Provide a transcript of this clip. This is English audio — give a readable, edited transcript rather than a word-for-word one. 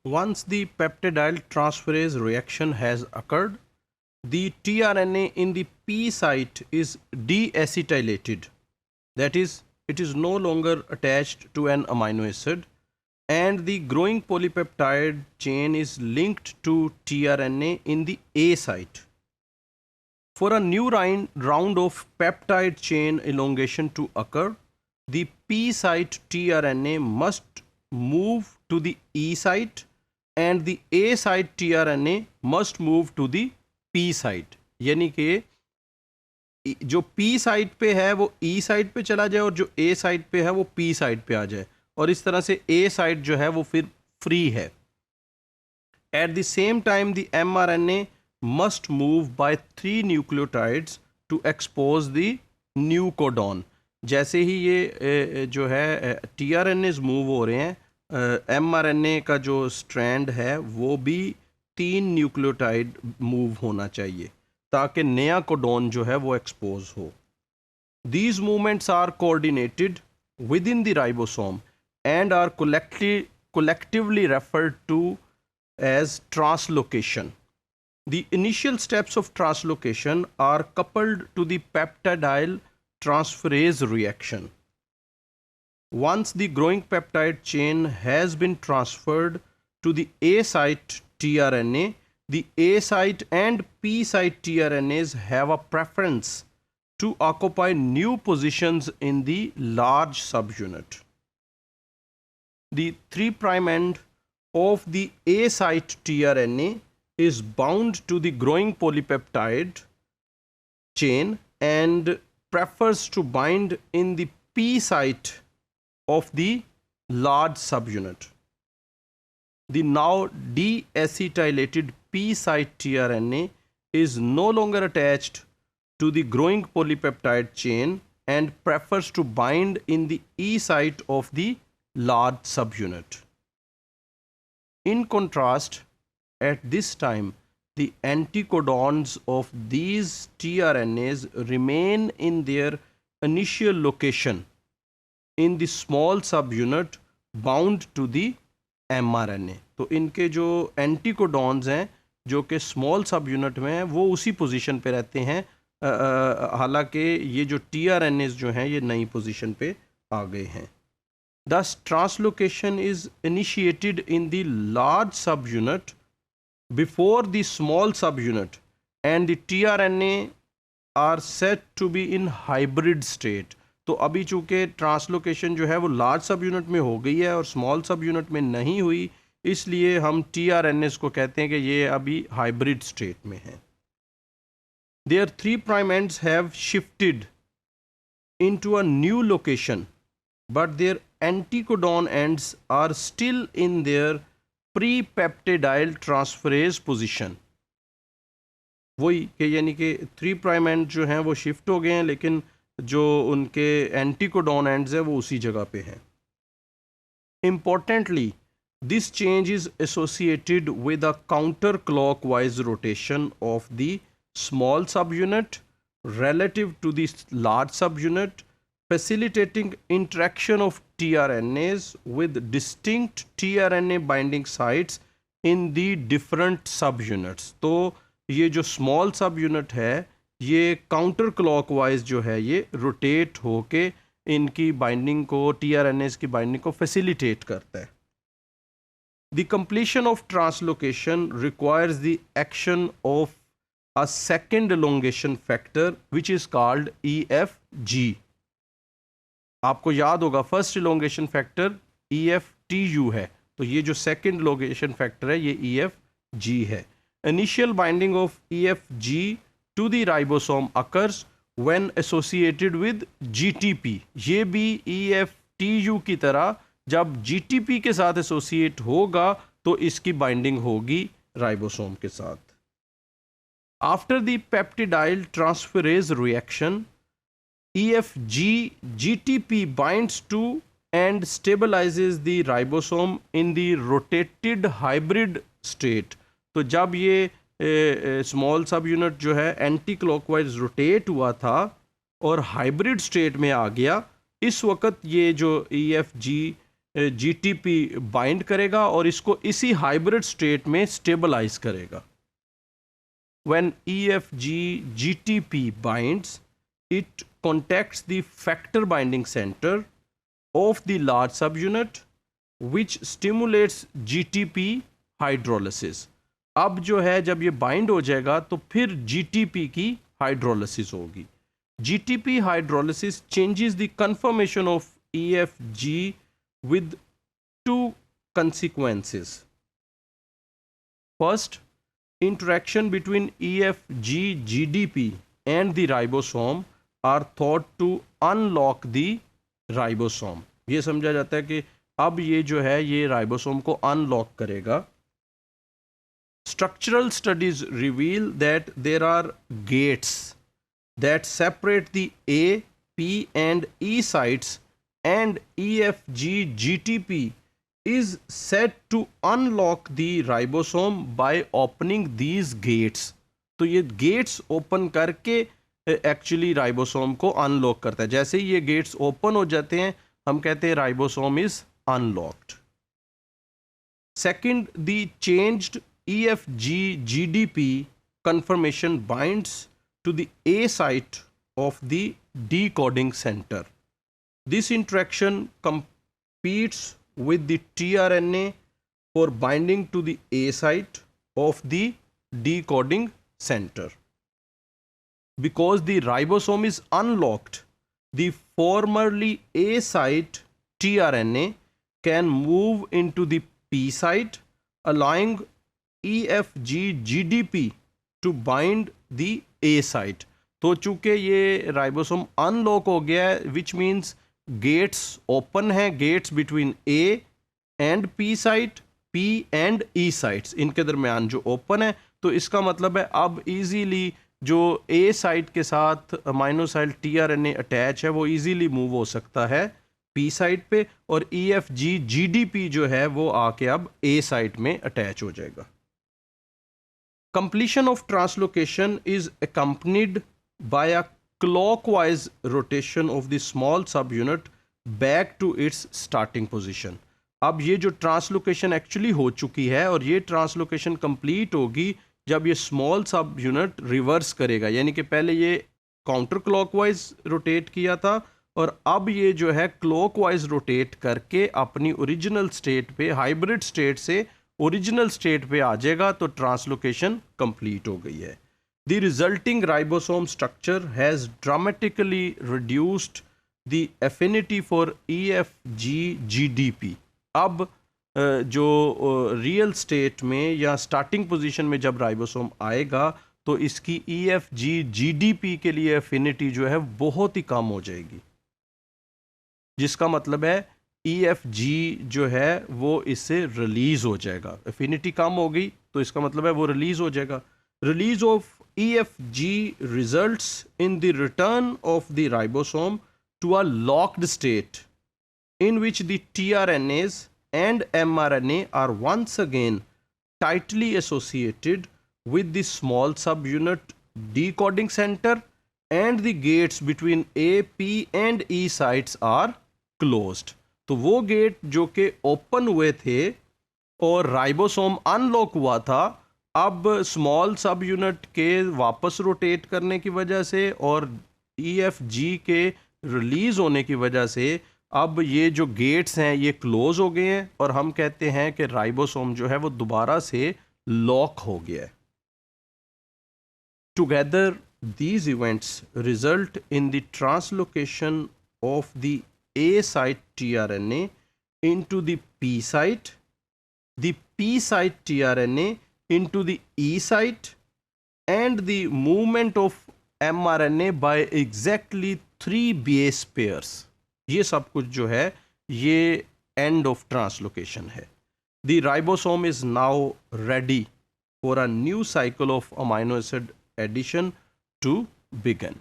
Once the peptidyl transferase reaction has occurred, the tRNA in the P site is deacetylated. That is, it is no longer attached to an amino acid, and the growing polypeptide chain is linked to tRNA in the A site. For a new round of peptide chain elongation to occur, the P site tRNA must move to the E site and the A site tRNA must move to the P site. यानी कि जो P site पे है वो E site पे चला जाए और जो A साइट पे है वो P साइट पे आ जाए, और इस तरह से A साइट जो है वो फिर फ्री है. At the same time, the mRNA must move by 3 nucleotides to expose the new codon. जैसे ही ये जो है tRNAs मूव हो रहे हैं, mRNA का जो स्ट्रैंड है वो भी 3 न्यूक्लियोटाइड मूव होना चाहिए ताकि नया कोडोन जो है वो एक्सपोज हो. These movements are coordinated within the ribosome and are collectively referred to as translocation. The initial steps of translocation are coupled to the peptidyl transferase reaction. Once the growing peptide chain has been transferred to the A site tRNA, the A site and P site tRNAs have a preference to occupy new positions in the large subunit. The 3' end of the A site tRNA is bound to the growing polypeptide chain and prefers to bind in the P site of the large subunit. The now deacetylated P site tRNA is no longer attached to the growing polypeptide chain and prefers to bind in the E site of the large subunit. In contrast, at this time, the anticodons of these tRNAs remain in their initial location in the small subunit bound to the mRNA. तो इनके जो एंटीकोडॉन्स हैं जो कि small सब unit में हैं वो उसी पोजीशन पे रहते हैं, हालांकि ये जो tRNAs जो हैं ये नई पोजीशन पे आ गए हैं. Thus, translocation is initiated in the large subunit before the small subunit, and the tRNA are said to be in hybrid state. तो अभी चूँकि ट्रांसलोकेशन जो है वो लार्ज सब यूनिट में हो गई है और स्मॉल सब यूनिट में नहीं हुई, इसलिए हम tRNAs को कहते हैं कि ये अभी हाइब्रिड स्टेट में है. Their 3' ends have shifted into a new location, but their anticodon ends are still in their pre-peptidyl transferase position. वही कि यानी कि 3' end जो हैं वो शिफ्ट हो गए हैं लेकिन जो उनके एंटीकोडॉन एंड्स है वो उसी जगह पे हैं. Importantly, this change is associated with a counterclockwise rotation of the small subunit relative to the large subunit, facilitating interaction of tRNAs with distinct tRNA binding sites in the different subunits. तो ये जो small सब unit है ये counter clockwise जो है ये rotate होके इनकी बाइंडिंग को tRNAs की बाइंडिंग को फैसिलिटेट करता है. The completion of translocation requires the action of a second elongation factor which is called EFG. आपको याद होगा फर्स्ट elongation factor EFTU है, तो ये जो सेकेंड elongation factor है ये EFG है. Initial binding of EFG to the ribosome occurs when associated with GTP. ये भी EFTU की तरह जब GTP के साथ एसोसिएट होगा तो इसकी बाइंडिंग होगी राइबोसोम के साथ. After the peptidyl transferase reaction, EFG GTP binds to and stabilizes the ribosome in the rotated hybrid state. तो जब ये स्मॉल सब यूनिट जो है एंटी क्लॉकवाइज रोटेट हुआ था और हाइब्रिड स्टेट में आ गया, इस वक्त ये जो EFG GTP बाइंड करेगा और इसको इसी हाइब्रिड स्टेट में स्टेबलाइज करेगा. When EFG GTP binds, it contacts the factor binding center of the large subunit, which stimulates GTP hydrolysis. अब जो है जब ये बाइंड हो जाएगा तो फिर GTP की हाइड्रोलिसिस होगी. GTP hydrolysis changes the conformation of EFG with two consequences. First, interaction between EFG GDP and the ribosome are thought to unlock the ribosome. ये समझा जाता है कि अब ये जो है ये राइबोसोम को अनलॉक करेगा. Structural studies reveal that there are gates that separate the A, P and E sites, and EFG GTP is said to unlock the ribosome by opening these gates. तो ये gates open करके actually ribosome को unlock करता है. जैसे ही ये gets open हो जाते हैं हम कहते हैं ribosome is unlocked. Second, the changed EFG GDP conformation binds to the A site of the decoding center. This interaction competes with the tRNA for binding to the A site of the decoding center. Because the ribosome is unlocked, the formerly A site tRNA can move into the P site, allowing EFG GDP to bind the A site. तो चूंकि ये ribosome unlock हो गया है, which means gates open है, gates between A and P site, P and E sites इनके दरमियान जो ओपन है, तो इसका मतलब है अब इजीली जो A साइट के साथ अमाइनोसाइल tRNA अटैच है वो इजीली मूव हो सकता है P साइट पे, और EFG GDP जो है वो आके अब A साइट में अटैच हो जाएगा. Completion of translocation is accompanied by a clockwise rotation of the small subunit back to its starting position. अब ये जो ट्रांसलोकेशन एक्चुअली हो चुकी है और ये ट्रांसलोकेशन कंप्लीट होगी जब ये स्मॉल सब यूनिट रिवर्स करेगा, यानी कि पहले ये काउंटर क्लॉकवाइज रोटेट किया था और अब ये जो है क्लॉकवाइज रोटेट करके अपनी ओरिजिनल स्टेट पे, हाइब्रिड स्टेट से ओरिजिनल स्टेट पे आ जाएगा, तो ट्रांसलोकेशन कंप्लीट हो गई है. The resulting ribosome structure has dramatically reduced the affinity for EFG GDP. अब जो रियल स्टेट में या स्टार्टिंग पोजीशन में जब राइबोसोम आएगा तो इसकी EFG GDP के लिए एफिनिटी जो है बहुत ही कम हो जाएगी, जिसका मतलब है EFG जो है वो इससे रिलीज हो जाएगा. एफिनिटी कम हो गई तो इसका मतलब है वो रिलीज हो जाएगा. Release of EFG results in the return of the ribosome to a locked state in which the tRNAs and mRNA are once again tightly associated with the small subunit decoding center, and the gates between A, P and E sites are closed. तो वो gate जो कि open हुए थे और ribosome unlock हुआ था, अब स्मॉल सब यूनिट के वापस रोटेट करने की वजह से और EFG के रिलीज होने की वजह से अब ये जो गेट्स हैं ये क्लोज हो गए हैं और हम कहते हैं कि राइबोसोम जो है वो दोबारा से लॉक हो गया है. Together these events result in the translocation of the A site tRNA into the P site, the P site tRNA into the E site, and the movement of mRNA by exactly 3 base pairs. ये सब कुछ जो है ये end of translocation है. The ribosome is now ready for a new cycle of amino acid addition to begin.